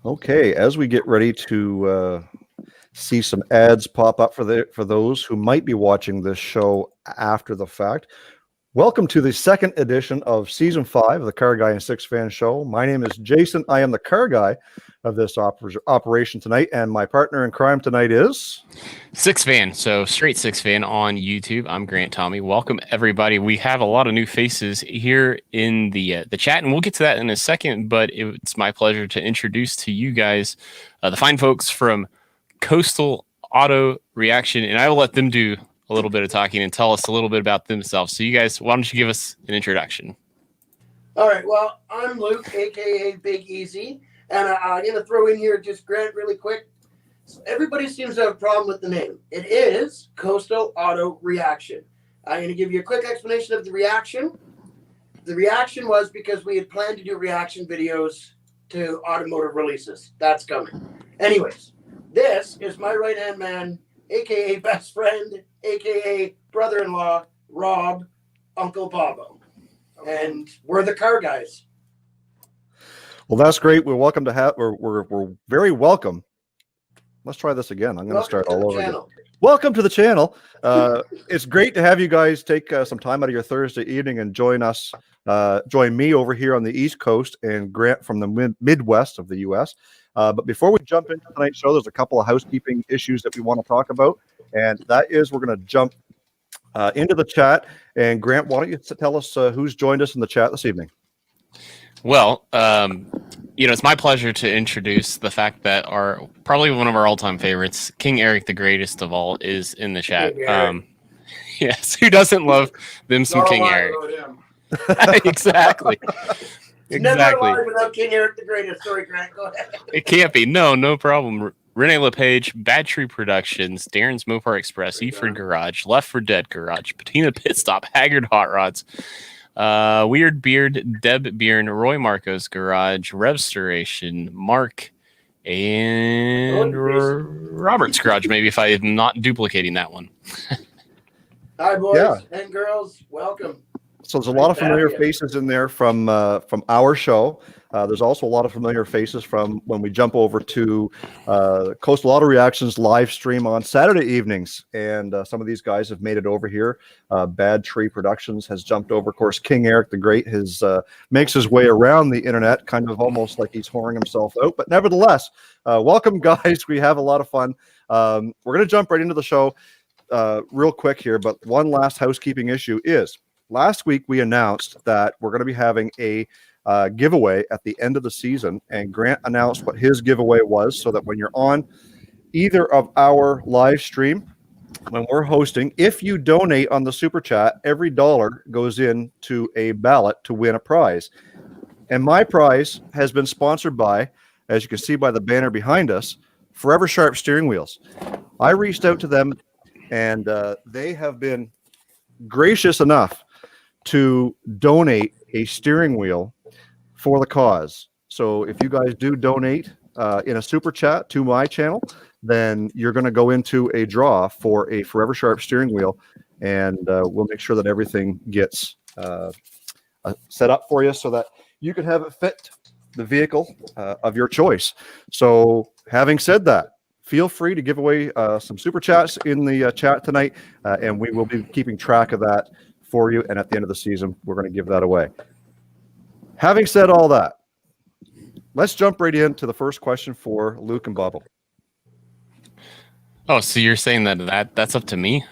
Okay, as we get ready to see some ads pop up for those who might be watching this show after the fact, welcome to the second edition of Season 5 of the Car Guy and SIXFAN show. My name is Jason. I am the car guy of this operation tonight, and my partner in crime tonight is... SIXFAN, so straight SIXFAN on YouTube. I'm Grant Thome. Welcome, everybody. We have a lot of new faces here in the chat, and we'll get to that in a second, but it's my pleasure to introduce to you guys the fine folks from Coastal Auto Reaction, and I will let them do a little bit of talking and tell us a little bit about themselves. So you guys, why don't you give us an introduction? All right, well, I'm Luke, a.k.a. Big Easy, and I'm going to throw in here just Grant really quick. So everybody seems to have a problem with the name. It is Coastal Auto Reaction. I'm going to give you a quick explanation of the reaction. The reaction was because we had planned to do reaction videos to automotive releases. That's coming. Anyways, this is my right-hand man, a.k.a. best friend, a.k.a. brother-in-law, Rob, Uncle Bobo. And we're the car guys. Well, that's great. We're welcome to have. We're very welcome. Let's try this again. I'm going to start all over again. Welcome to the channel. It's great to have you guys take some time out of your Thursday evening and join us. Join me over here on the East Coast and Grant from the Midwest of the U.S. But before we jump into tonight's show, there's a couple of housekeeping issues that we want to talk about, and that is we're going to jump into the chat. And Grant, why don't you tell us who's joined us in the chat this evening? Well, it's my pleasure to introduce the fact that probably one of our all-time favorites, King Eric, the greatest of all, is in the chat. Yes, who doesn't love them some King Eric? Exactly. Never alive without King Eric the Greatest. Sorry, Grant. Go ahead. It can't be. No problem. Renee LePage, Bad Tree Productions, Darren's Mopar Express, Eford Garage, Left for Dead Garage, Patina Pit Stop, Haggard Hot Rods, Weird Beard, Deb Byrne, Roy Marco's Garage, Revstoration, Mark, and Robert's Garage, maybe, if I'm not duplicating that one. Hi, boys and girls. Welcome. So there's a lot of familiar faces in there from our show. There's also a lot of familiar faces from when we jump over to Coastal Auto Reactions live stream on Saturday evenings. And some of these guys have made it over here. Bad Tree Productions has jumped over. Of course, King Eric the Great makes his way around the internet, kind of almost like he's whoring himself out. But nevertheless, welcome, guys. We have a lot of fun. We're going to jump right into the show real quick here. But one last housekeeping issue is, last week we announced that we're going to be having a giveaway at the end of the season, and Grant announced what his giveaway was, so that when you're on either of our live stream, when we're hosting, if you donate on the super chat, every dollar goes into a ballot to win a prize. And my prize has been sponsored by, as you can see by the banner behind us, Forever Sharp steering wheels. I reached out to them, and they have been gracious enough to donate a steering wheel for the cause. So if you guys do donate in a super chat to my channel, then you're going to go into a draw for a Forever Sharp steering wheel, and we'll make sure that everything gets set up for you so that you can have it fit the vehicle of your choice. So having said that, feel free to give away some super chats in the chat tonight, and we will be keeping track of that for you. And at the end of the season, we're going to give that away. Having said all that, let's jump right into the first question for Luke and Bubble. Oh, so you're saying that's up to me?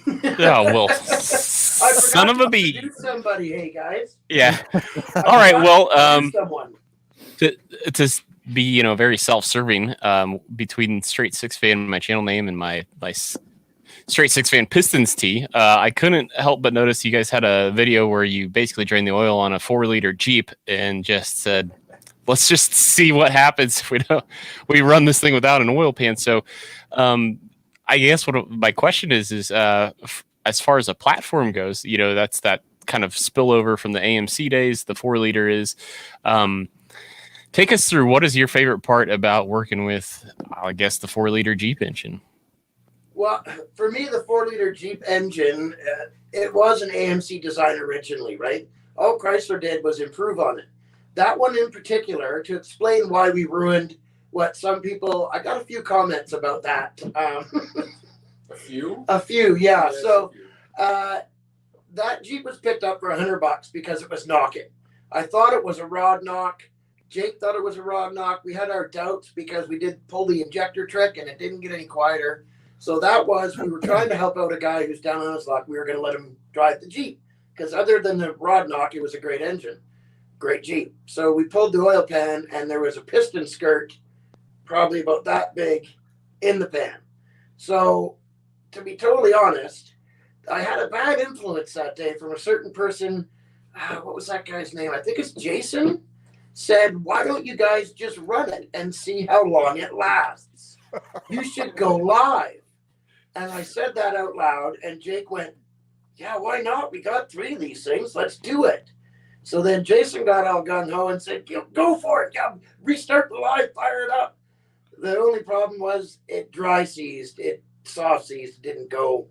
Oh, well, son of a bee. Somebody, hey guys. Yeah. All right. Well, to be very self-serving, between Straight SIXFAN, my channel name, and my Straight SIXFAN Pistons tee, I couldn't help but notice you guys had a video where you basically drained the oil on a 4-liter Jeep and just said, let's just see what happens if we run this thing without an oil pan. So I guess what my question is as far as a platform goes, that's that kind of spillover from the AMC days, the 4-liter is. Take us through, what is your favorite part about working with, I guess, the 4-liter Jeep engine? Well, for me, the 4-liter Jeep engine, it was an AMC design originally, right? All Chrysler did was improve on it. that one in particular, to explain why we ruined what some people, I got a few comments about that. A few? A few, yeah. Yes, So a few. that Jeep was picked up for $100 because it was knocking. I thought it was a rod knock. Jake thought it was a rod knock. We had our doubts because we did pull the injector trick and it didn't get any quieter. So we were trying to help out a guy who's down on his luck. We were going to let him drive the Jeep because other than the rod knock, it was a great engine, great Jeep. So we pulled the oil pan and there was a piston skirt probably about that big in the pan. So to be totally honest, I had a bad influence that day from a certain person. What was that guy's name? I think it's Jason. Said, why don't you guys just run it and see how long it lasts? You should go live. And I said that out loud, and Jake went, yeah, why not? We got 3 of these things. Let's do it. So then Jason got all gung-ho and said, go for it. Yeah, restart the live, fire it up. The only problem was it dry seized, it soft seized, didn't go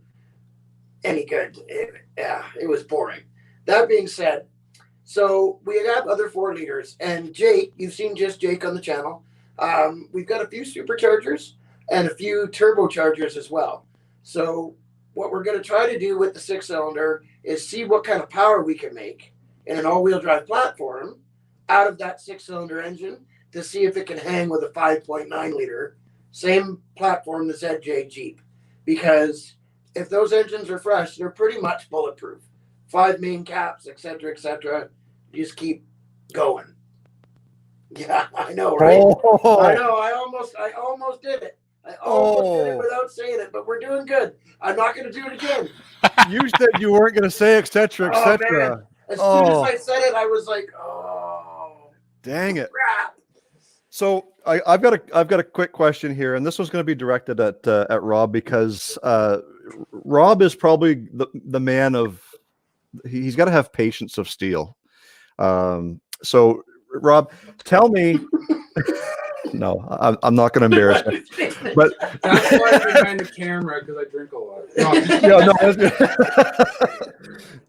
any good. It was boring. That being said, so we have other 4-liters, and Jake, you've seen just Jake on the channel. We've got a few superchargers and a few turbochargers as well. So what we're going to try to do with the 6-cylinder is see what kind of power we can make in an all-wheel drive platform out of that 6-cylinder engine to see if it can hang with a 5.9-liter, same platform the ZJ Jeep. Because if those engines are fresh, they're pretty much bulletproof. 5 main caps, etc., etc. Just keep going. Yeah, I know, right? Oh. I know. I almost did it. I almost did it without saying it, but we're doing good. I'm not going to do it again. You said you weren't going to say etc., etc. As soon as I said it, I was like, "Oh, dang it!" crap. So I've got a quick question here, and this one's going to be directed at Rob because Rob is probably the man of. He's got to have patience of steel. So Rob, tell me. No, I'm not going to embarrass you. But that's why I'm behind the camera, because I drink a lot.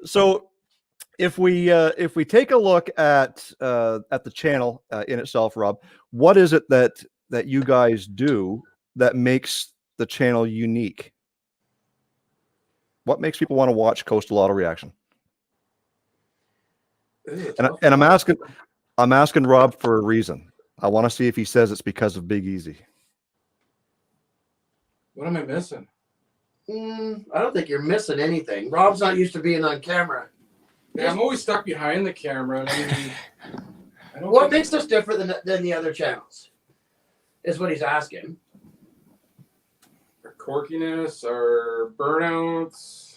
So if we take a look at the channel in itself, Rob, what is it that you guys do that makes the channel unique? What makes people want to watch Coastal Auto Reaction? And I'm asking Rob for a reason. I want to see if he says it's because of Big Easy. What am I missing? I don't think you're missing anything. Rob's not used to being on camera. Yeah, I'm always stuck behind the camera. What makes us different than the other channels? Is what he's asking. Our quirkiness, our burnouts.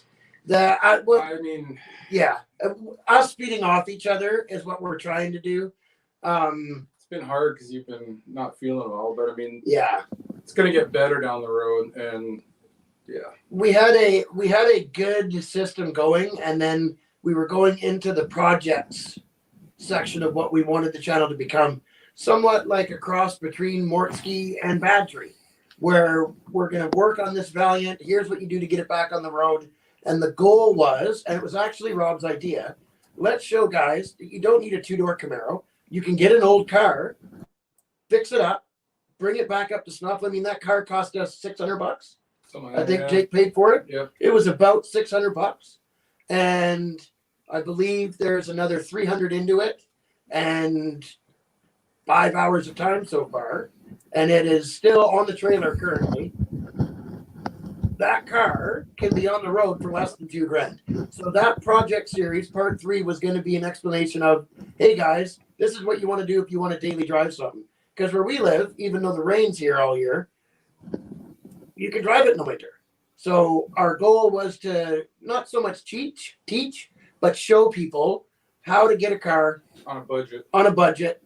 Yeah, us feeding off each other is what we're trying to do. It's been hard because you've been not feeling well, but yeah, it's gonna get better down the road, and yeah, we had a good system going, and then we were going into the projects section of what we wanted the channel to become, somewhat like a cross between Mortski and Badgery, where we're going to work on this Valiant. Here's what you do to get it back on the road. And the goal was, and it was actually Rob's idea, let's show guys that you don't need a 2-door Camaro. You can get an old car, fix it up, bring it back up to snuff. I mean, that car cost us $600. I think Jake paid for it. Yep. It was about $600. And I believe there's another 300 into it and 5 hours of time so far. And it is still on the trailer currently. That car can be on the road for less than $2,000. So that project series, part 3, was going to be an explanation of, hey guys, this is what you want to do if you want to daily drive something. Because where we live, even though the rain's here all year, you can drive it in the winter. So our goal was to not so much teach, but show people how to get a car on a budget,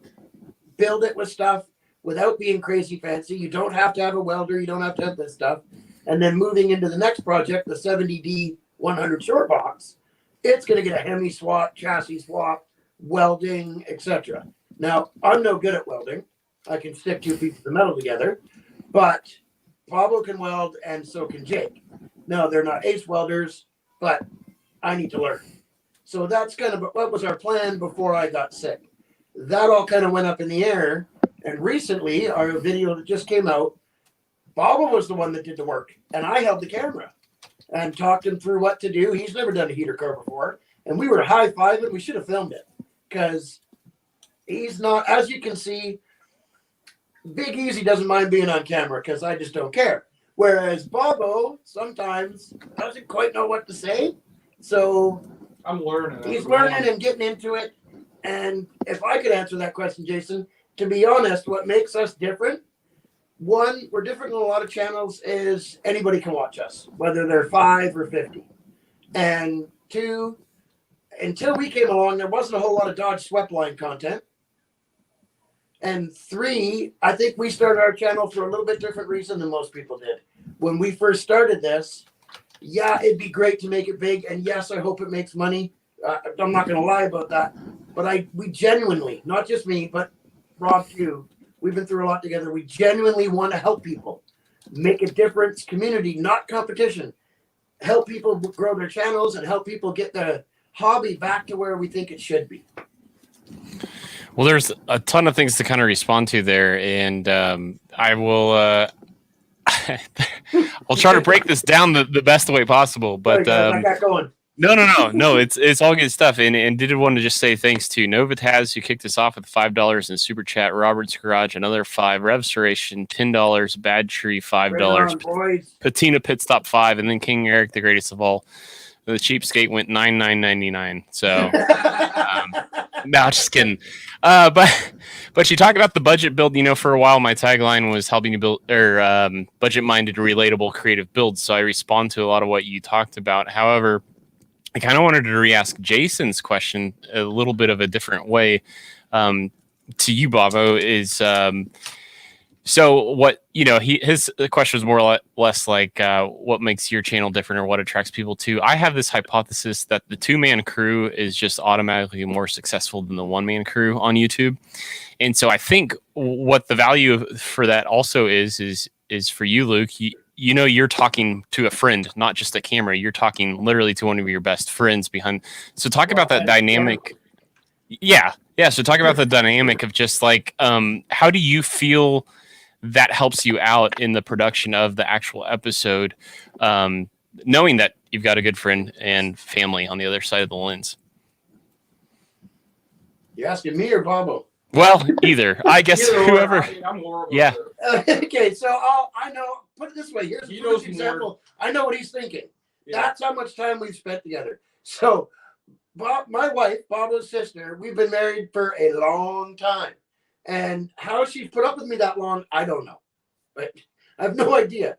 build it with stuff without being crazy fancy. You don't have to have a welder. You don't have to have this stuff. And then moving into the next project, the 70D 100 short box, it's going to get a Hemi swap, chassis swap, welding, etc. Now, I'm no good at welding. I can stick 2 pieces of metal together, but Pablo can weld and so can Jake. Now, they're not ace welders, but I need to learn. So that's kind of what was our plan before I got sick. that all kind of went up in the air. And recently, our video that just came out, Baba was the one that did the work, and I held the camera and talked him through what to do. He's never done a heater car before, and we were high-fiving. We should have filmed it because he's not, as you can see, Big Easy doesn't mind being on camera because I just don't care. Whereas Bobo sometimes doesn't quite know what to say. So I'm learning. he's learning and getting into it. And if I could answer that question, Jason, to be honest, what makes us different, one, we're different than a lot of channels is anybody can watch us, whether they're 5 or 50. And two, until we came along, there wasn't a whole lot of Dodge Swept-line content. And three, I think we started our channel for a little bit different reason than most people did. When we first started this, yeah, it'd be great to make it big. And yes, I hope it makes money. I'm not going to lie about that. But we genuinely, not just me, but Rob too, we've been through a lot together. We genuinely want to help people, make a difference, community, not competition. Help people grow their channels and help people get the hobby back to where we think it should be. Well, there's a ton of things to kind of respond to there, and I will I'll try to break this down the best way possible. But I got going. No, it's all good stuff. And did want to just say thanks to Novitaz, who kicked us off with $5 in super chat, Robert's Garage another $5, Revstoration $10, Bad Tree $5, Patina Pit Stop $5, and then King Eric, the greatest of all. The cheapskate went $9.99. So no, just kidding. But you talk about the budget build. You know, for a while my tagline was helping you build budget-minded, relatable, creative builds. So I respond to a lot of what you talked about. However, I kind of wanted to re-ask Jason's question a little bit of a different way. To you, Bobo, is so what, you know, his question was more or less like what makes your channel different or what attracts people to. I have this hypothesis that the 2-man crew is just automatically more successful than the 1-man crew on YouTube. And so I think what the value for that also is for you, Luke. You know, you're talking to a friend, not just a camera. You're talking literally to one of your best friends behind. So talk about that dynamic. Yeah. So talk about the dynamic of just like, how do you feel that helps you out in the production of the actual episode, knowing that you've got a good friend and family on the other side of the lens? You asking me or Bobo? Well, either. I guess whoever. I'm horrible. Yeah. Okay, so I know. Put it this way. Here's a perfect example. I know what he's thinking. Yeah. That's how much time we've spent together. So, my wife, Bobo's sister, we've been married for a long time. And how she's put up with me that long, I don't know. But I have no idea.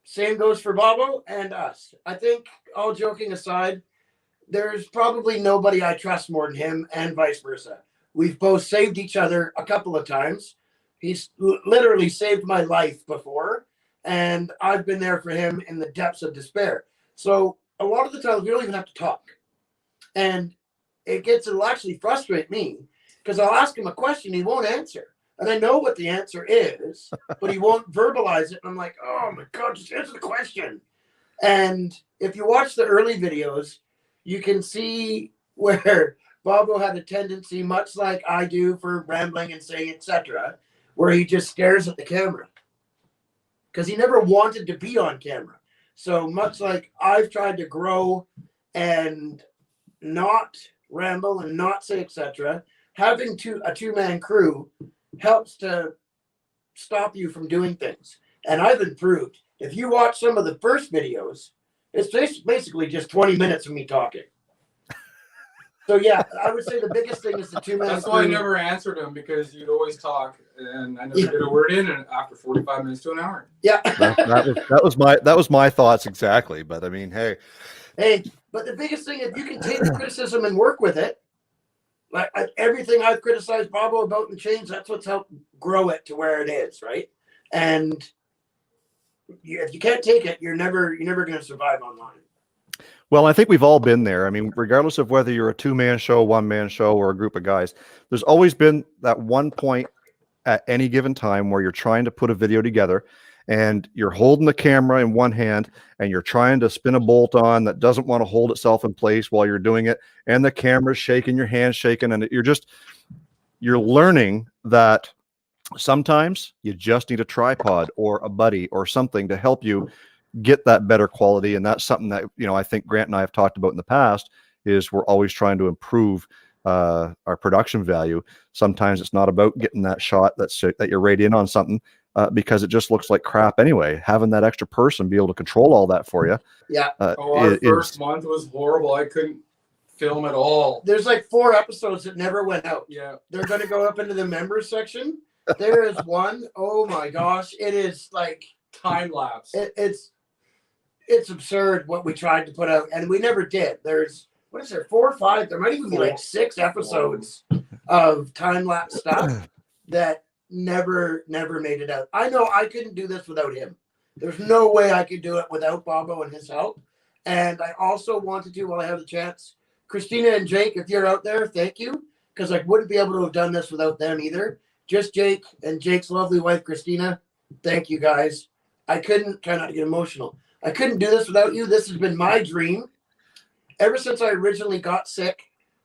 Same goes for Bobo and us. I think, all joking aside, there's probably nobody I trust more than him and vice versa. We've both saved each other a couple of times. He's literally saved my life before, and I've been there for him in the depths of despair. So a lot of the times we don't even have to talk. And it'll actually frustrate me because I'll ask him a question he won't answer. And I know what the answer is, but he won't verbalize it. And I'm like, oh my God, just answer the question. And if you watch the early videos, you can see where Bobo had a tendency, much like I do for rambling and saying, etc., where he just stares at the camera because he never wanted to be on camera. So much like I've tried to grow and not ramble and not say, etc., having a 2-man crew helps to stop you from doing things. And I've improved. If you watch some of the first videos, it's basically just 20 minutes of me talking. So yeah, I would say the biggest thing is the 2-man. That's why I never answered him, because you'd always talk, and I never get a word in, and after 45 minutes to an hour. Yeah, that was my thoughts exactly. But I mean, hey, but the biggest thing, if you can take the criticism and work with it, like everything I've criticized Bobo about and changed, that's what's helped grow it to where it is, right? And if you can't take it, you're never going to survive online. Well, I think we've all been there. I mean, regardless of whether you're a 2-man show, 1-man show, or a group of guys, there's always been that one point at any given time where you're trying to put a video together and you're holding the camera in one hand and you're trying to spin a bolt on that doesn't want to hold itself in place while you're doing it. And the camera's shaking, your hand's shaking, and you're learning that sometimes you just need a tripod or a buddy or something to help you get that better quality. And that's something that, you know, I think Grant and I have talked about in the past, is we're always trying to improve our production value. Sometimes it's not about getting that shot that you're right in on something, because it just looks like crap anyway. Having that extra person be able to control all that for you. Yeah. Our first month was horrible. I couldn't film at all. There's like 4 episodes that never went out. Yeah. They're going to go up into the members section. There is one. Oh my gosh. It is like Time lapse. It's absurd what we tried to put out, and we never did. There's, what is there, 4 or 5? There might even be like 6 episodes of time lapse stuff that never made it out. I know I couldn't do this without him. There's no way I could do it without Bobo and his help. And I also wanted to, while I have the chance, Christina and Jake, if you're out there, thank you, because I wouldn't be able to have done this without them either. Just Jake and Jake's lovely wife, Christina. Thank you, guys. I couldn't, try not to get emotional, I couldn't do this without you. This has been my dream. Ever since I originally got sick,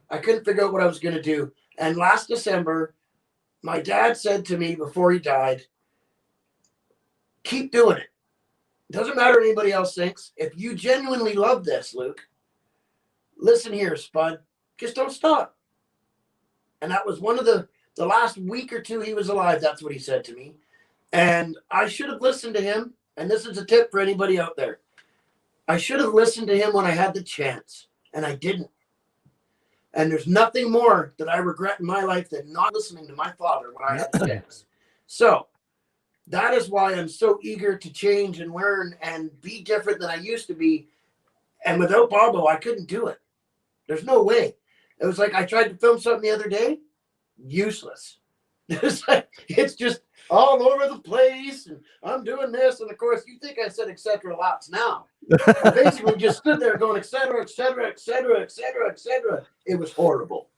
I couldn't figure out what I was going to do. And last December, my dad said to me before he died, keep doing it. Doesn't matter what anybody else thinks. If you genuinely love this, Luke, listen here, Spud, just don't stop. And that was one of the last week or 2 he was alive. That's what he said to me. And I should have listened to him. And this is a tip for anybody out there. I should have listened to him when I had the chance, and I didn't. And there's nothing more that I regret in my life than not listening to my father when I had the chance. So that is why I'm so eager to change and learn and be different than I used to be. And without Bobo, I couldn't do it. There's no way. It was like I tried to film something the other day. Useless. It's just all over the place, and I'm doing this, and of course you think I said etc. lots now. I basically just stood there going etc., etc., etc., etc., etc. It was horrible.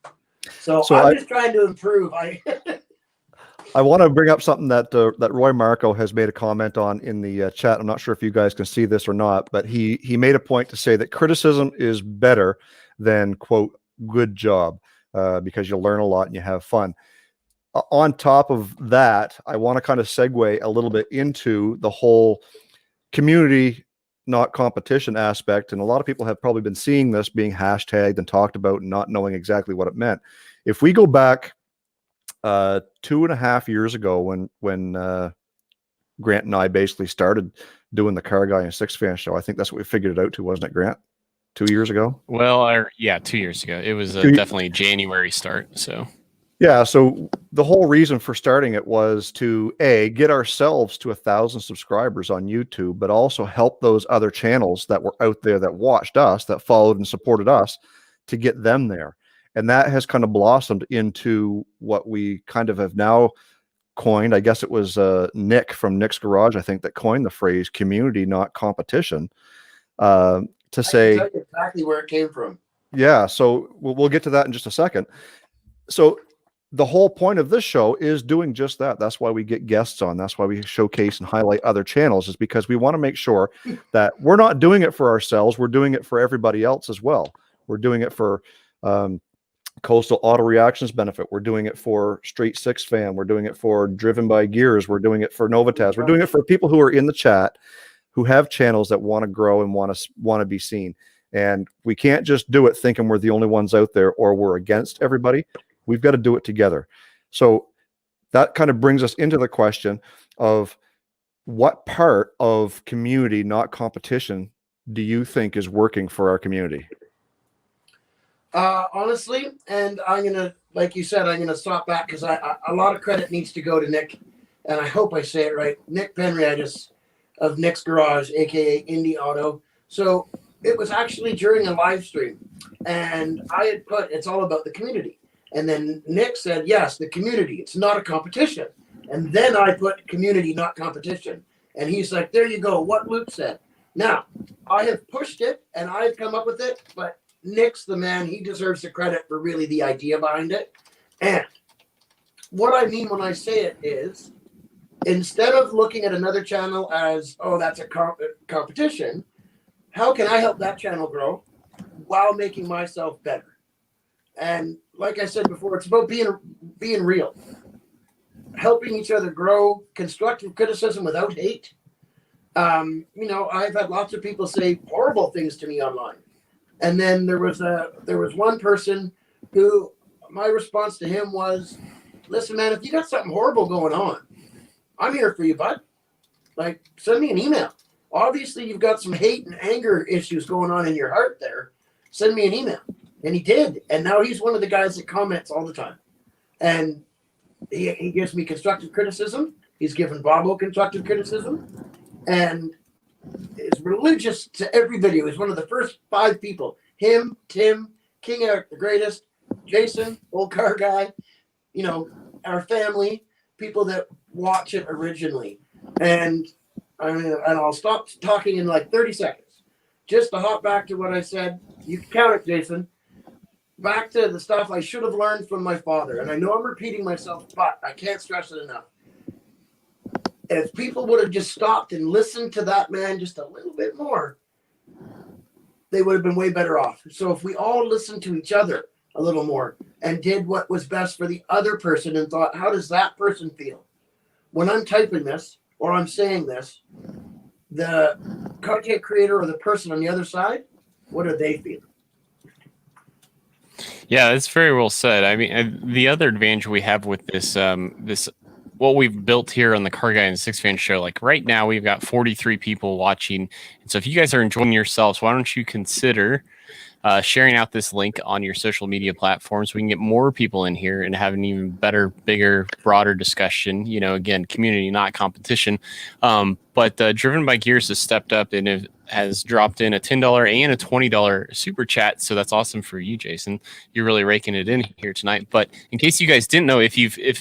So I'm just trying to improve. I want to bring up something that that Roy Marco has made a comment on in the chat. I'm not sure if you guys can see this or not, but he made a point to say that criticism is better than, quote, good job, because you'll learn a lot and you have fun. On top of that, I want to kind of segue a little bit into the whole community, not competition aspect. And a lot of people have probably been seeing this being hashtagged and talked about and not knowing exactly what it meant. If we go back 2.5 years ago when Grant and I basically started doing the CarrGuy and SIXFAN show, I think that's what we figured it out to, wasn't it, Grant? 2 years ago? Well, yeah, 2 years ago. It was definitely January start. So yeah, so the whole reason for starting it was to get ourselves to 1,000 subscribers on YouTube, but also help those other channels that were out there that watched us, that followed and supported us, to get them there. And that has kind of blossomed into what we kind of have now coined. I guess it was Nick from Nick's Garage, I think, that coined the phrase community, not competition, to say, I can tell you exactly where it came from. Yeah, so we'll get to that in just a second. So the whole point of this show is doing just that. That's why we get guests on. That's why we showcase and highlight other channels, is because we want to make sure that we're not doing it for ourselves. We're doing it for everybody else as well. We're doing it for Coastal Auto Reactions benefit. We're doing it for Straight SIXFAN. We're doing it for Driven by Gears. We're doing it for Novataz. We're doing it for people who are in the chat who have channels that want to grow and want to be seen. And we can't just do it thinking we're the only ones out there or we're against everybody. We've got to do it together. So that kind of brings us into the question of what part of community, not competition, do you think is working for our community? Honestly, and I'm going to, like you said, I'm going to stop back because a lot of credit needs to go to Nick, and I hope I say it right, Nick Penriadis of Nick's Garage, aka Indie Auto. So it was actually during a live stream, and I had put, it's all about the community. And then Nick said, yes, the community, it's not a competition. And then I put community, not competition. And he's like, there you go, what Luke said. Now, I have pushed it, and I've come up with it, but Nick's the man. He deserves the credit for really the idea behind it. And what I mean when I say it is, instead of looking at another channel as, oh, that's a competition, how can I help that channel grow while making myself better? And like I said before, it's about being being real, helping each other grow, constructive criticism without hate. You know, I've had lots of people say horrible things to me online. And then there was one person who my response to him was, listen, man, if you got something horrible going on, I'm here for you, bud. Like, send me an email. Obviously, you've got some hate and anger issues going on in your heart there. Send me an email. And he did. And now he's one of the guys that comments all the time. And he gives me constructive criticism. He's given Bobo constructive criticism. And is religious to every video. He's one of the first 5 people. Him, Tim, King Eric the Greatest, Jason, old car guy, you know, our family, people that watch it originally. And I'll stop talking in like 30 seconds. Just to hop back to what I said. You can count it, Jason. Back to the stuff I should have learned from my father. And I know I'm repeating myself, but I can't stress it enough. If people would have just stopped and listened to that man just a little bit more, they would have been way better off. So if we all listened to each other a little more and did what was best for the other person and thought, how does that person feel? When I'm typing this or I'm saying this, the content creator or the person on the other side, what are they feeling? Yeah, it's very well said. I mean, the other advantage we have with this, what we've built here on the CarrGuy and SIXFAN show, like right now we've got 43 people watching. And so if you guys are enjoying yourselves, why don't you consider sharing out this link on your social media platforms? We can get more people in here and have an even better, bigger, broader discussion. You know, again, community, not competition. But Driven by Gears has stepped up and has dropped in a $10 and a $20 super chat. So that's awesome for you, Jason. You're really raking it in here tonight. But in case you guys didn't know,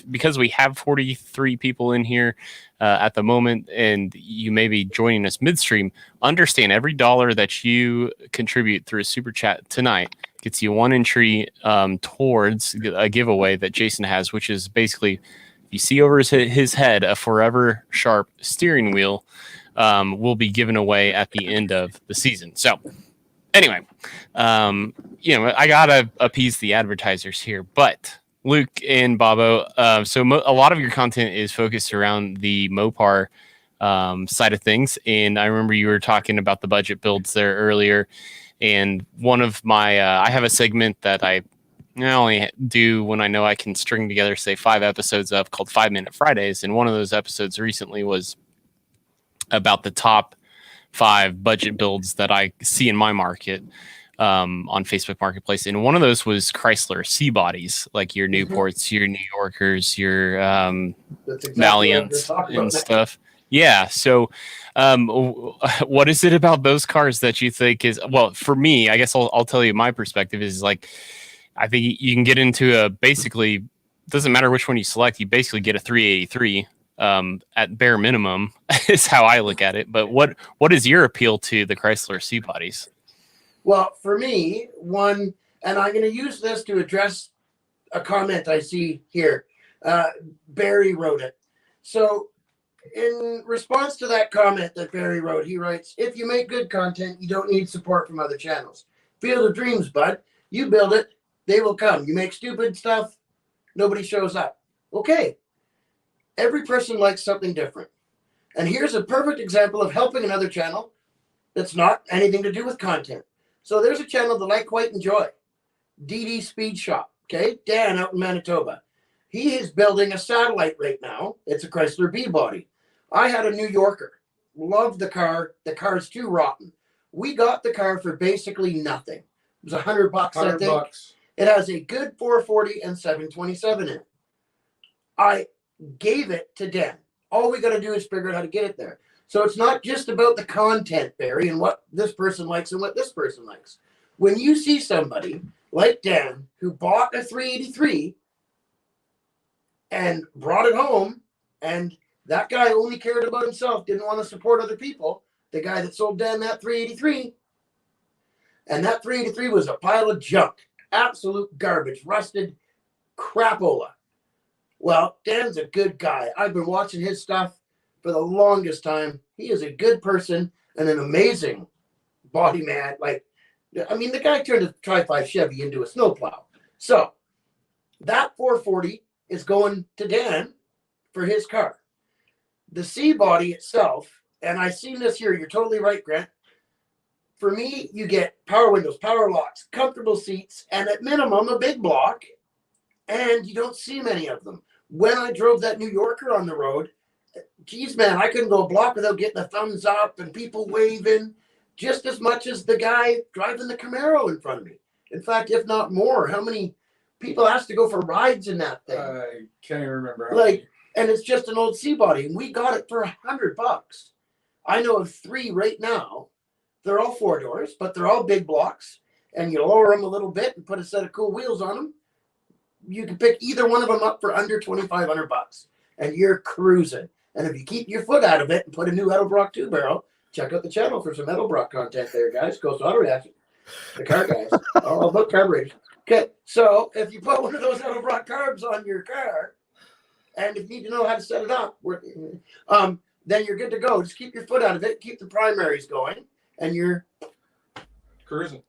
because we have 43 people in here at the moment, and you may be joining us midstream, understand every dollar that you contribute through a super chat tonight gets you one entry towards a giveaway that Jason has, which is basically, you see over his head a forever sharp steering wheel will be given away at the end of the season. So anyway, you know, I gotta appease the advertisers here, but Luke and Bobo, so a lot of your content is focused around the Mopar side of things, and I remember you were talking about the budget builds there earlier. And one of my, I have a segment that I only do when I know I can string together, say, 5 episodes of, called 5 Minute Fridays. And one of those episodes recently was about the top 5 budget builds that I see in my market on Facebook Marketplace. And one of those was Chrysler C bodies, like your Newports, your New Yorkers, your Valiants and stuff. Yeah. So what is it about those cars that you think is, well, for me, I guess I'll tell you my perspective is, like, I think you can get into basically, doesn't matter which one you select, you basically get a 383 at bare minimum is how I look at it. But what is your appeal to the Chrysler C bodies? Well, for me, one, and I'm going to use this to address a comment I see here. Barry wrote it. So in response to that comment that Barry wrote, he writes, if you make good content, you don't need support from other channels. Field of dreams, bud. You build it, they will come. You make stupid stuff, nobody shows up. Okay. Every person likes something different. And here's a perfect example of helping another channel that's not anything to do with content. So there's a channel that I quite enjoy, DD Speed Shop, okay? Dan out in Manitoba. He is building a satellite right now. It's a Chrysler B-body. I had a New Yorker. Loved the car. The car's too rotten. We got the car for basically nothing. It was $100, I think. $100. It has a good 440 and 727 in it. I gave it to Dan. All we got to do is figure out how to get it there. So it's not just about the content, Barry, and what this person likes and what this person likes. When you see somebody like Dan who bought a 383 and brought it home, and that guy only cared about himself, didn't want to support other people, the guy that sold Dan that 383, and that 383 was a pile of junk, absolute garbage, rusted crapola. Well, Dan's a good guy. I've been watching his stuff for the longest time. He is a good person and an amazing body man. Like, I mean, the guy turned a Tri-5 Chevy into a snowplow. So that 440 is going to Dan for his car. The C body itself, and I seen this here, you're totally right, Grant. For me, you get power windows, power locks, comfortable seats, and at minimum, a big block, and you don't see many of them. When I drove that New Yorker on the road, geez, man, I couldn't go a block without getting a thumbs up and people waving just as much as the guy driving the Camaro in front of me. In fact, if not more. How many people asked to go for rides in that thing? I can't even remember. How Like, many. and it's just an old C body, and we got it for $100. I know of 3 right now. They're all 4 doors, but they're all big blocks, and you lower them a little bit and put a set of cool wheels on them. You can pick either one of them up for under $2,500, and you're cruising. And if you keep your foot out of it and put a new Edelbrock 2 barrel, check out the channel for some Edelbrock content there, guys. Coastal Auto Reaction, the car guys, all about carburetors. Okay, so if you put one of those Edelbrock carbs on your car, and if you need to know how to set it up, then you're good to go. Just keep your foot out of it, keep the primaries going, and you're Cruising.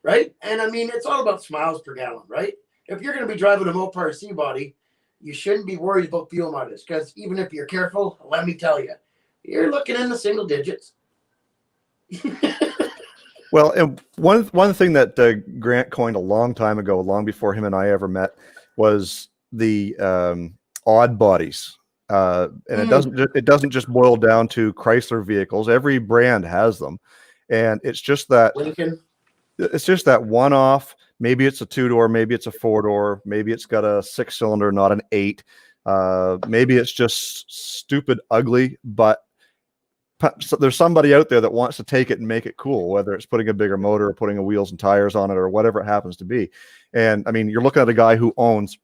right? And I mean, it's all about miles per gallon, right? If you're going to be driving a Mopar C body, you shouldn't be worried about fuel mileage, because even if you're careful, let me tell you, you're looking in the single digits. Well, and one thing that Grant coined a long time ago, long before him and I ever met, was the odd bodies. And it doesn't just boil down to Chrysler vehicles. Every brand has them, and it's just that Lincoln. It's just that one-off. Maybe it's a 2-door, maybe it's a 4-door, maybe it's got a 6-cylinder, not an 8. Maybe it's just stupid ugly, but so there's somebody out there that wants to take it and make it cool, whether it's putting a bigger motor or putting a wheels and tires on it or whatever it happens to be. And I mean, you're looking at a guy who owns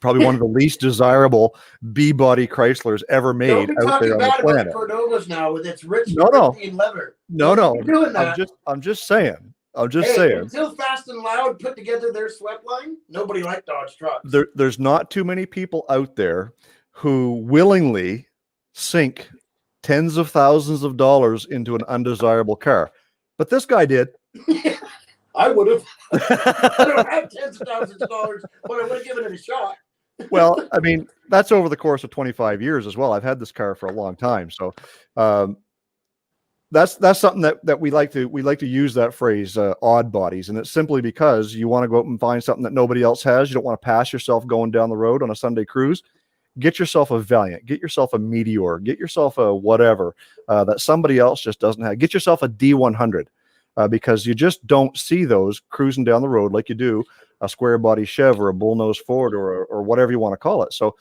probably one of the least desirable B-body Chryslers ever made out there on the planet. Cordovas now with its rich No. leather. No. You're doing that. I'm just saying. Saying. Until Fast and Loud put together their swept line, nobody liked Dodge trucks. There's not too many people out there who willingly sink tens of thousands of dollars into an undesirable car, but this guy did. I would have. I don't have tens of thousands of dollars, but I would have given it a shot. Well, I mean, that's over the course of 25 years as well. I've had this car for a long time, so that's something that we like to use that phrase, odd bodies, and it's simply because you want to go out and find something that nobody else has. You don't want to pass yourself going down the road on a Sunday cruise. Get yourself a Valiant, get yourself a Meteor, get yourself a whatever that somebody else just doesn't have. Get yourself a D100 because you just don't see those cruising down the road like you do a square body Chev or a bullnose Ford or whatever you want to call it. So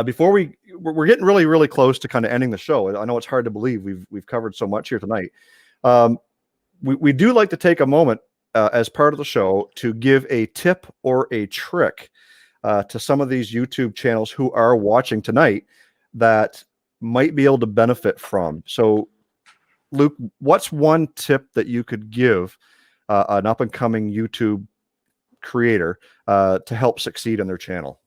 before we're getting really, really close to kind of ending the show. I know it's hard to believe we've covered so much here tonight. We do like to take a moment as part of the show to give a tip or a trick to some of these YouTube channels who are watching tonight that might be able to benefit from. So, Luke, what's one tip that you could give an up-and-coming YouTube creator to help succeed on their channel?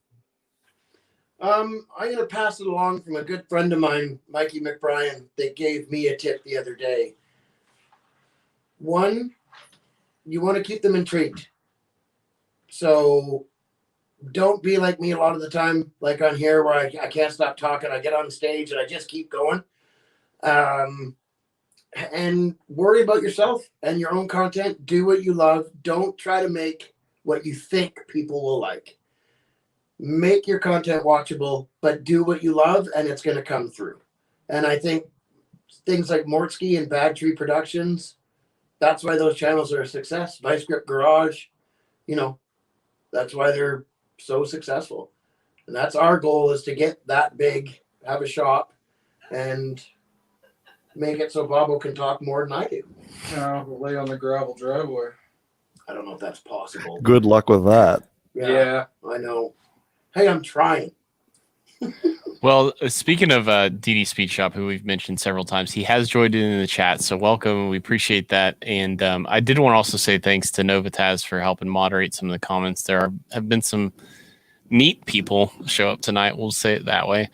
I'm going to pass it along from a good friend of mine, Mikey McBrien, that gave me a tip the other day. One, you want to keep them intrigued. So don't be like me a lot of the time, like on here where I can't stop talking. I get on stage and I just keep going. And worry about yourself and your own content. Do what you love. Don't try to make what you think people will like. Make your content watchable, but do what you love and it's going to come through. And I think things like Mortsky and Bad Tree Productions, that's why those channels are a success. Vice Grip Garage, that's why they're so successful. And that's our goal, is to get that big, have a shop, and make it so Bobo can talk more than I do. We'll lay on the gravel driveway. I don't know if that's possible. Good luck with that. Yeah. I know. Hey, I'm trying. Well, speaking of DD Speed Shop, who we've mentioned several times, he has joined in the chat, so welcome. We appreciate that. And I did want to also say thanks to Novitaz for helping moderate some of the comments. There have been some neat people show up tonight. We'll say it that way.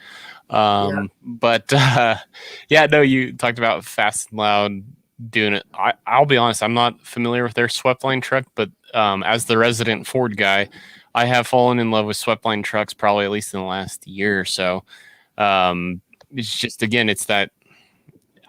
But you talked about Fast and Loud doing it. I'll be honest, I'm not familiar with their swept line truck, but as the resident Ford guy, I have fallen in love with swept-line trucks probably at least in the last year or so. It's just, again, it's that,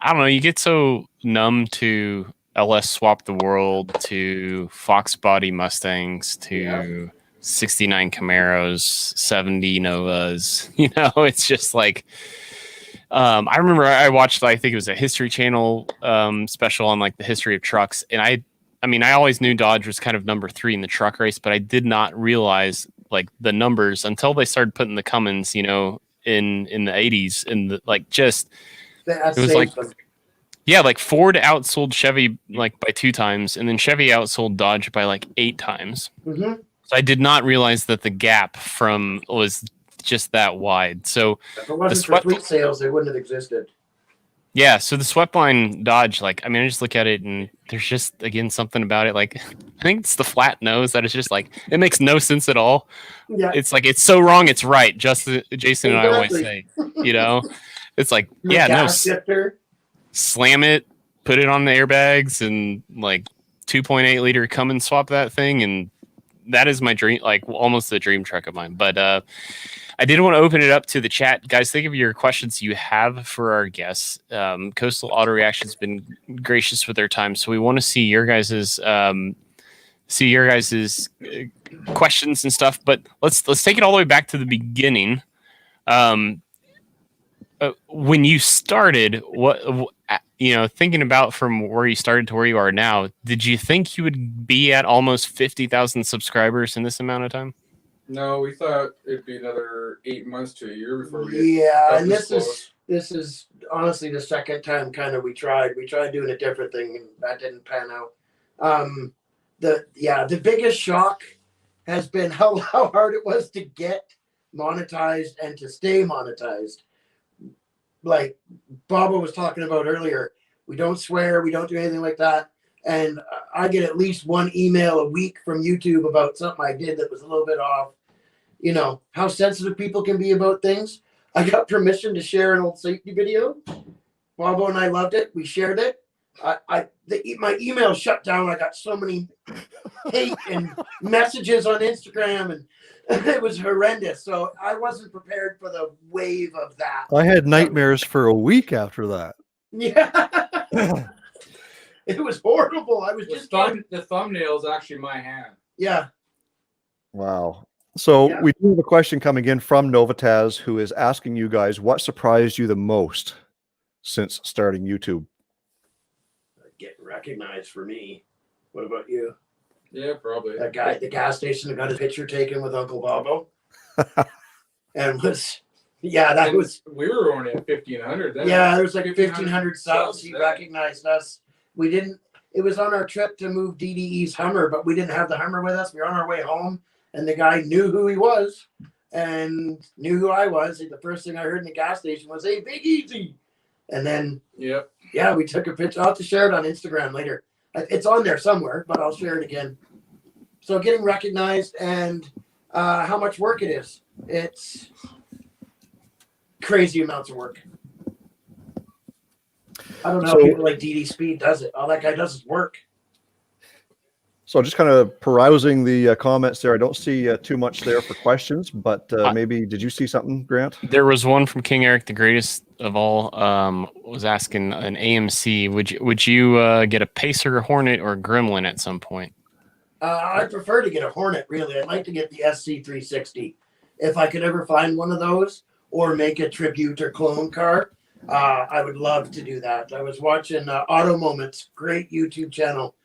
I don't know, you get so numb to LS Swap the World, to Fox Body Mustangs, to 69 Camaros, 70 Novas. You know, it's just like, I remember I watched, I think it was a History Channel special on like the history of trucks. And I mean, I always knew Dodge was kind of number 3 in the truck race, but I did not realize like the numbers until they started putting the Cummins, you know, in the 80s, and the, like, just, it was like, yeah, like Ford outsold Chevy like by 2 times, and then Chevy outsold Dodge by like 8 times. Mm-hmm. So I did not realize that the gap was just that wide. So if it wasn't for fleet sales, they wouldn't have existed. Yeah, so the swept-line Dodge, like, I mean, I just look at it and there's just, again, something about it. Like, I think it's the flat nose that is just like, it makes no sense at all. Yeah. It's like, it's so wrong, it's right. Just Jason and I always say, you know, it's like, yeah, no, slam it, put it on the airbags, and like 2.8 liter come and swap that thing. And that is my dream, like almost the dream truck of mine. But I did want to open it up to the chat. Guys, think of your questions you have for our guests. Coastal Auto Reaction's been gracious with their time, so we want to see your guys's questions and stuff. But let's take it all the way back to the beginning. When you started, what you know, thinking about from where you started to where you are now, did you think you would be at almost 50,000 subscribers in this amount of time? No, we thought it'd be another 8 months to a year before we and this is honestly the second time kind of we tried doing a different thing, and that didn't pan out. The biggest shock has been how hard it was to get monetized and to stay monetized. Like Bobo was talking about earlier, we don't swear, we don't do anything like that. And I get at least 1 email a week from YouTube about something I did that was a little bit off. You know, how sensitive people can be about things. I got permission to share an old safety video. Bobo and I loved it. We shared it. My email shut down. I got so many hate and messages on Instagram, and it was horrendous. So I wasn't prepared for the wave of that. I had nightmares for a week after that. Yeah. It was horrible. I was the thumbnail is actually my hand. Yeah. Wow. So we do have a question coming in from Novotaz, who is asking you guys, what surprised you the most since starting YouTube? Getting recognized for me. What about you? Yeah, probably. That guy at the gas station that got his picture taken with Uncle Bobo. And we were only at 1,500 then. Yeah, there was like 1,500 subs. He recognized us. It was on our trip to move DDE's Hummer, but we didn't have the Hummer with us. We were on our way home, and the guy knew who he was and knew who I was. The first thing I heard in the gas station was, "Hey, Big Easy." And then, we took a picture. I'll have to share it on Instagram later. It's on there somewhere, but I'll share it again. So getting recognized and how much work it is. It's crazy amounts of work. I don't know how people like DD Speed does it. All that guy does is work. So just kind of perusing the comments there. I don't see too much there for questions, but maybe did you see something, Grant? There was one from King Eric, the greatest of all, was asking an AMC. Would you get a Pacer, Hornet, or Gremlin at some point? I prefer to get a Hornet, really. I'd like to get the SC360. If I could ever find one of those or make a tribute or clone car, I would love to do that. I was watching Auto Moments, great YouTube channel.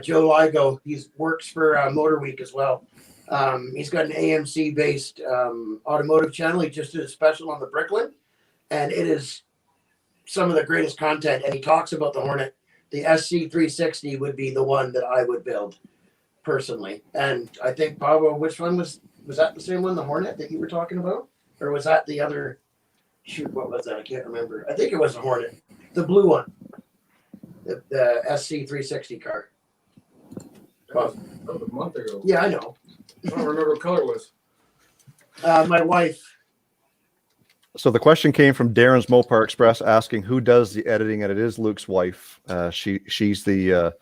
Joe Ligo, he works for Motor Week as well. He's got an AMC based automotive channel. He just did a special on the Bricklin, and it is some of the greatest content. And he talks about the Hornet. The SC360 would be the one that I would build personally. And I think, Bobo, which one was that the same one, the Hornet that you were talking about? Or was that the other? Shoot, what was that? I can't remember. I think it was the Hornet, the blue one, the SC360 car. That was a month ago. Yeah, I know. I don't remember what color it was. My wife. So the question came from Darren's Mopar Express asking who does the editing, and it is Luke's wife. She's the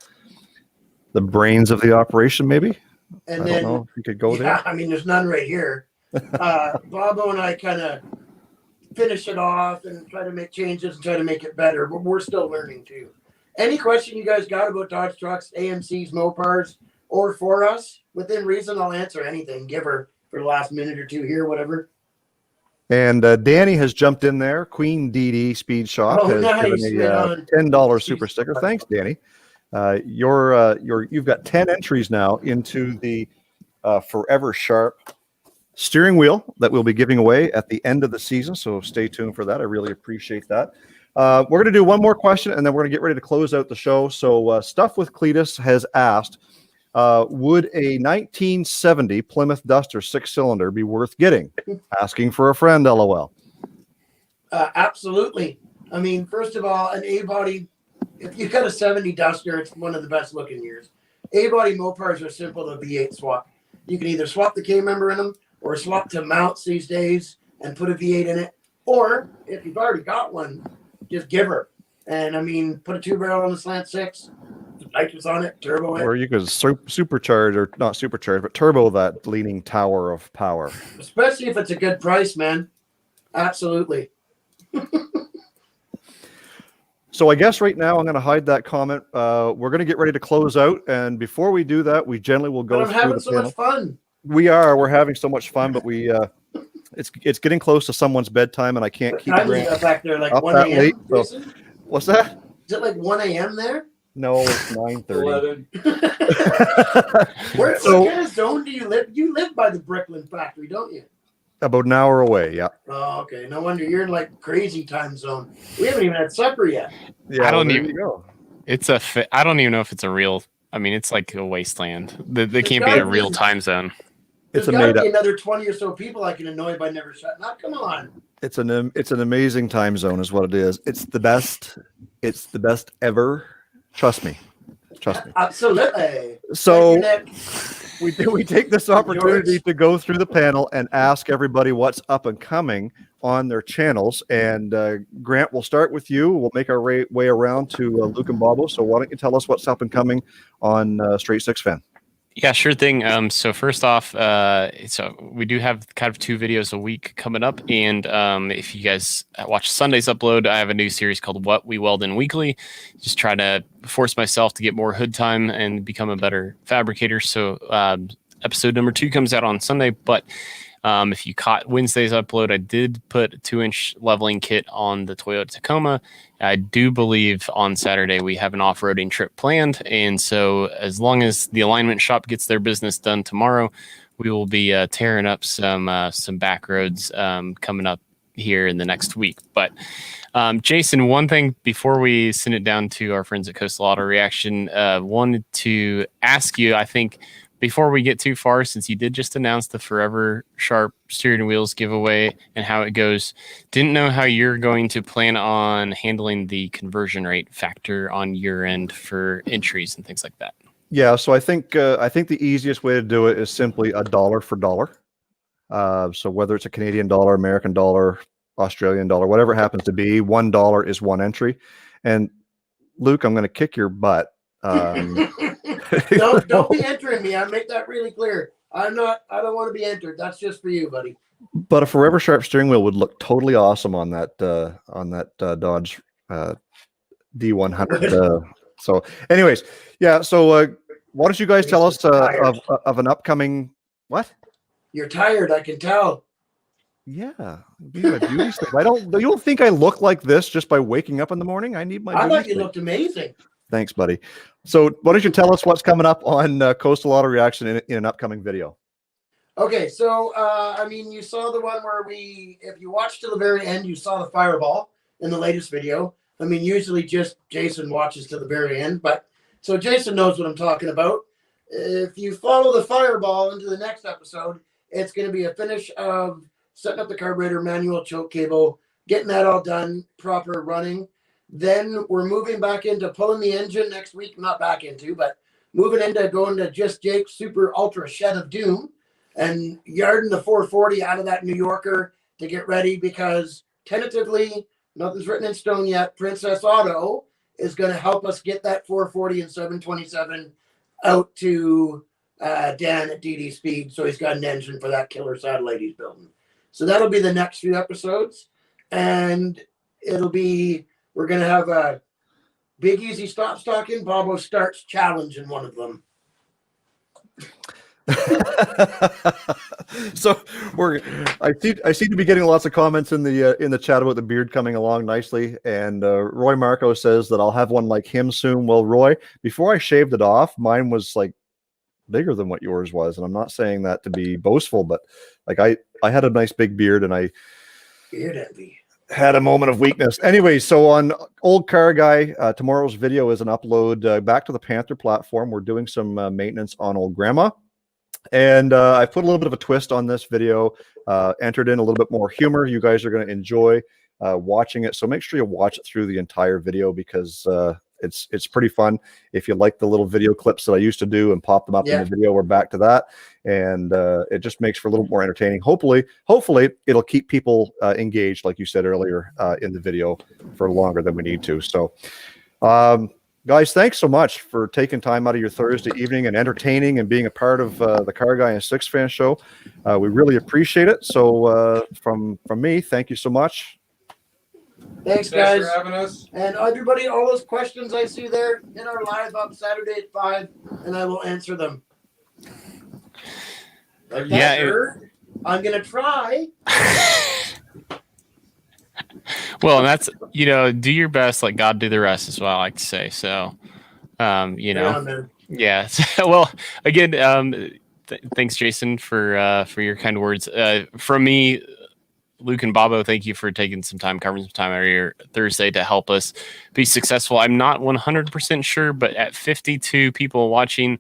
the brains of the operation, maybe. And I then, don't know if you could go yeah, there. I mean, there's none right here. Bobo and I kind of finish it off and try to make changes and try to make it better, but we're still learning too. Any question you guys got about Dodge trucks, AMCs, Mopars, or for us, within reason, I'll answer anything. Give her for the last minute or two here, whatever. And Danny has jumped in there. Queen DD Speed Shop has nice. given a $10 super sticker. Thanks, Danny. You've got 10 entries now into the Forever Sharp steering wheel that we'll be giving away at the end of the season. So stay tuned for that. I really appreciate that. We're going to do one more question, and then we're going to get ready to close out the show. So Stuff with Cletus has asked, would a 1970 Plymouth Duster 6-cylinder be worth getting? Asking for a friend, LOL. Absolutely. I mean, first of all, an A-body, if you've got a 70 Duster, it's one of the best looking years. A-body Mopars are simple to V8 swap. You can either swap the K-member in them or swap to mounts these days and put a V8 in it. Or if you've already got one, just give her. And I mean, put a 2-barrel on the slant 6, nitrous on it, turbo it. Or you could supercharge, or not supercharge, but turbo that leaning tower of power. Especially if it's a good price, man. Absolutely. So I guess right now I'm going to hide that comment. We're going to get ready to close out. And before we do that, we generally will go But I'm having so much fun. We're having so much fun, but it's getting close to someone's bedtime, and I can't keep it back there, like up 1 that a.m. late. So, what's that? Is it like 1 a.m. there? No, it's 9:30. 11. What kind of zone do you live? You live by the Bricklin factory, don't you? About an hour away, yeah. Oh, okay. No wonder you're in like crazy time zone. We haven't even had supper yet. Yeah, I don't well, even know. I don't even know if it's a real. I mean, it's like a wasteland. They can't be a real time zone. There's got to be another 20 or so people I can annoy by never shutting up. Come on. It's an amazing time zone, is what it is. It's the best. It's the best ever. Trust me. Absolutely. So we take this opportunity to go through the panel and ask everybody what's up and coming on their channels. And Grant, we'll start with you. We'll make our way around to Luke and Bobo. So why don't you tell us what's up and coming on Straight Six Fan? Yeah, sure thing. So first off, so we do have kind of 2 videos a week coming up, and if you guys watch Sunday's upload, I have a new series called What We Weld In Weekly. Just try to force myself to get more hood time and become a better fabricator. So episode number 2 comes out on Sunday, but if you caught Wednesday's upload, I did put a 2-inch leveling kit on the Toyota Tacoma. I do believe on Saturday we have an off-roading trip planned, and so as long as the alignment shop gets their business done tomorrow, we will be tearing up some back roads coming up here in the next week. But Jason, one thing before we send it down to our friends at Coastal Auto Reaction, wanted to ask you, I think, before we get too far, since you did just announce the Forever Sharp steering wheels giveaway and how it goes, didn't know how you're going to plan on handling the conversion rate factor on your end for entries and things like that. Yeah, so I think the easiest way to do it is simply a dollar for dollar. So whether it's a Canadian dollar, American dollar, Australian dollar, whatever it happens to be, $1 is one entry. And Luke, I'm going to kick your butt. Don't be entering me. I make that really clear. I don't want to be entered. That's just for you, buddy. But a Forever Sharp steering wheel would look totally awesome on that Dodge D100. So, anyways, yeah. So, why don't you guys tell us of an upcoming what? You're tired. I can tell. Yeah, being a beauty sleep. You don't think I look like this just by waking up in the morning? I need my. I thought you looked amazing. Thanks, buddy. So why don't you tell us what's coming up on Coastal Auto Reaction in an upcoming video? Okay, so, I mean, you saw the one where if you watched to the very end, you saw the fireball in the latest video. I mean, usually just Jason watches to the very end, but so Jason knows what I'm talking about. If you follow the fireball into the next episode, it's going to be a finish of setting up the carburetor, manual choke cable, getting that all done, proper running. Then we're moving back into pulling the engine next week. Not back into, but moving into going to just Jake's Super Ultra Shed of Doom and yarding the 440 out of that New Yorker to get ready, because tentatively, nothing's written in stone yet, Princess Auto is going to help us get that 440 and 727 out to Dan at DD Speed, so he's got an engine for that killer satellite he's building. So that'll be the next few episodes, and we're gonna have a Big Easy Stop Stocking Bobo Starts challenge in one of them. So I seem to be getting lots of comments in the chat about the beard coming along nicely, and Roy Marco says that I'll have one like him soon. Well, Roy, before I shaved it off, mine was like bigger than what yours was, and I'm not saying that to be boastful, but like I had a nice big beard, and I beard envy. Had a moment of weakness. Anyway, so on Old Car Guy, tomorrow's video is an upload back to the Panther platform. We're doing some maintenance on Old Grandma. And I put a little bit of a twist on this video, entered in a little bit more humor. You guys are going to enjoy watching it. So make sure you watch it through the entire video, because it's pretty fun. If you like the little video clips that I used to do and pop them up in the video, we're back to that. And it just makes for a little more entertaining. Hopefully it'll keep people engaged, like you said earlier, in the video for longer than we need to. So guys, thanks so much for taking time out of your Thursday evening and entertaining and being a part of the Car Guy and SIXFAN show. We really appreciate it. So from me, thank you so much. Thanks, guys. For having us. And everybody, all those questions I see there in our live up Saturday at 5, and I will answer them. Like that, I'm going to try. Well, and that's, do your best, like God do the rest, is what I like to say. So, yeah. Well, again, thanks, Jason, for your kind words. From me, Luke and Bobo, thank you for taking some time, covering some time out of your Thursday to help us be successful. I'm not 100% sure, but at 52 people watching,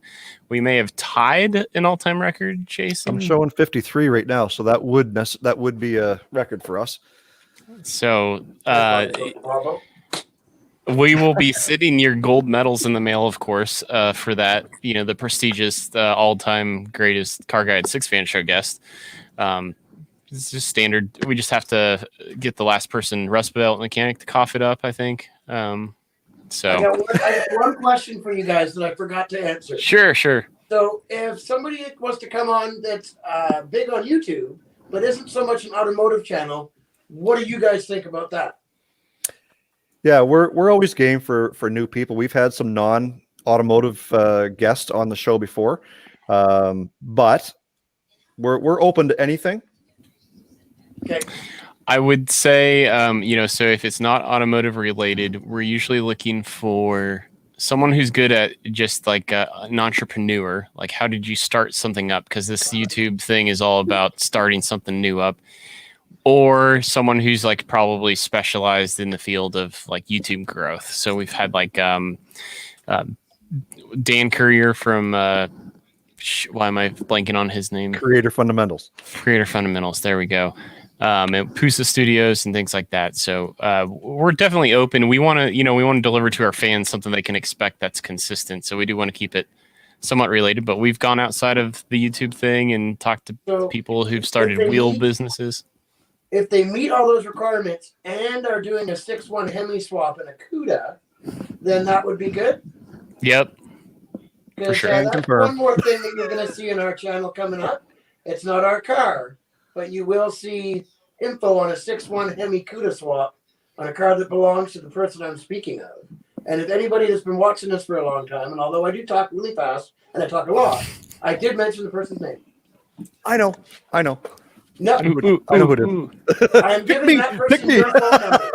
we may have tied an all-time record, Jason. I'm showing 53 right now, so that would be a record for us. So we will be sitting your gold medals in the mail, of course, for that, the prestigious, all-time greatest Car Guy and SIXFAN show guest. It's just standard. We just have to get the last person, Rust Belt Mechanic, to cough it up, I think. I got one question for you guys that I forgot to answer. Sure. So if somebody was to come on that's big on YouTube, but isn't so much an automotive channel, what do you guys think about that? Yeah, we're always game for new people. We've had some non-automotive guests on the show before, but we're open to anything. Okay. I would say, so if it's not automotive related, we're usually looking for someone who's good at just like an entrepreneur. Like, how did you start something up? Because this YouTube thing is all about starting something new up. Or someone who's like probably specialized in the field of like YouTube growth. So we've had like Dan Courier from why am I blanking on his name? Creator Fundamentals. There we go. And Pusa Studios and things like that. So we're definitely open. We want to deliver to our fans something they can expect that's consistent. So we do want to keep it somewhat related, but we've gone outside of the YouTube thing and talked to people who've started wheel businesses. If they meet all those requirements and are doing a 6.1 Hemi swap and a CUDA, then that would be good. Yep. For sure. That's one more thing that you're going to see in our channel coming up. It's not our car, but you will see info on a 6.1 Hemi CUDA swap on a car that belongs to the person I'm speaking of. And if anybody that's been watching this for a long time, and although I do talk really fast and I talk a lot, I did mention the person's name. I know. No, I know who it is. I'm giving that person your phone number.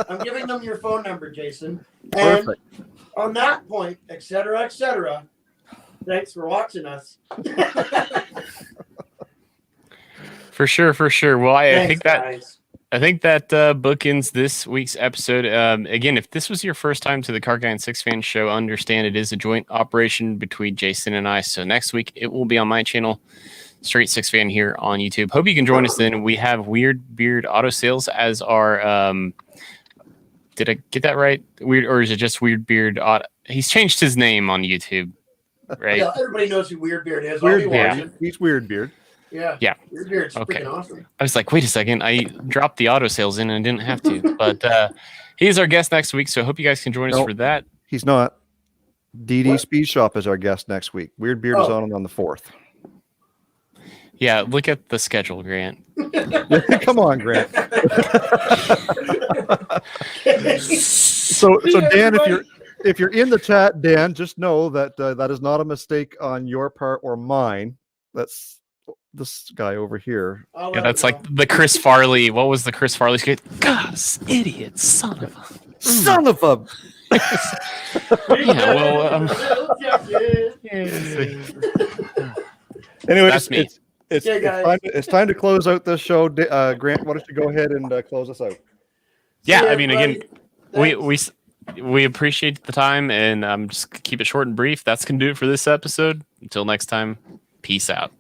I'm giving them your phone number, Jason. And on that point, et cetera, thanks for watching us. For sure. Well, I think that bookends this week's episode. Again, if this was your first time to the Car Guy and SIXFAN show, understand it is a joint operation between Jason and I. So next week it will be on my channel, Straight SIXFAN here on YouTube. Hope you can join us then. We have Weird Beard Auto Sales as our did I get that right? Weird, or is it just Weird Beard Auto? He's changed his name on YouTube, right? Yeah, everybody knows who Weird Beard is. He's Weird Beard. Yeah. Weird Beard's freaking awesome. I was like, wait a second, I dropped the auto sales in and didn't have to. But he's our guest next week, so I hope you guys can join us for that. He's not. DD What? Speed Shop is our guest next week. Weird Beard is Oh. on the 4th. Yeah, look at the schedule, Grant. Come on, Grant. So See you, Dan, everybody. if you're in the chat, Dan, just know that that is not a mistake on your part or mine. That's this guy over here. I'll Yeah, let that's him like know. the Chris Farley. What was the Chris Farley skit? God, this idiot, son of a. Son of a. Yeah, well, Anyway, That's me. Okay, guys. it's time to close out this show. Grant, why don't you go ahead and close us out? Yeah, See I mean, again, everybody. we appreciate the time, and just keep it short and brief. That's gonna do it for this episode. Until next time, peace out.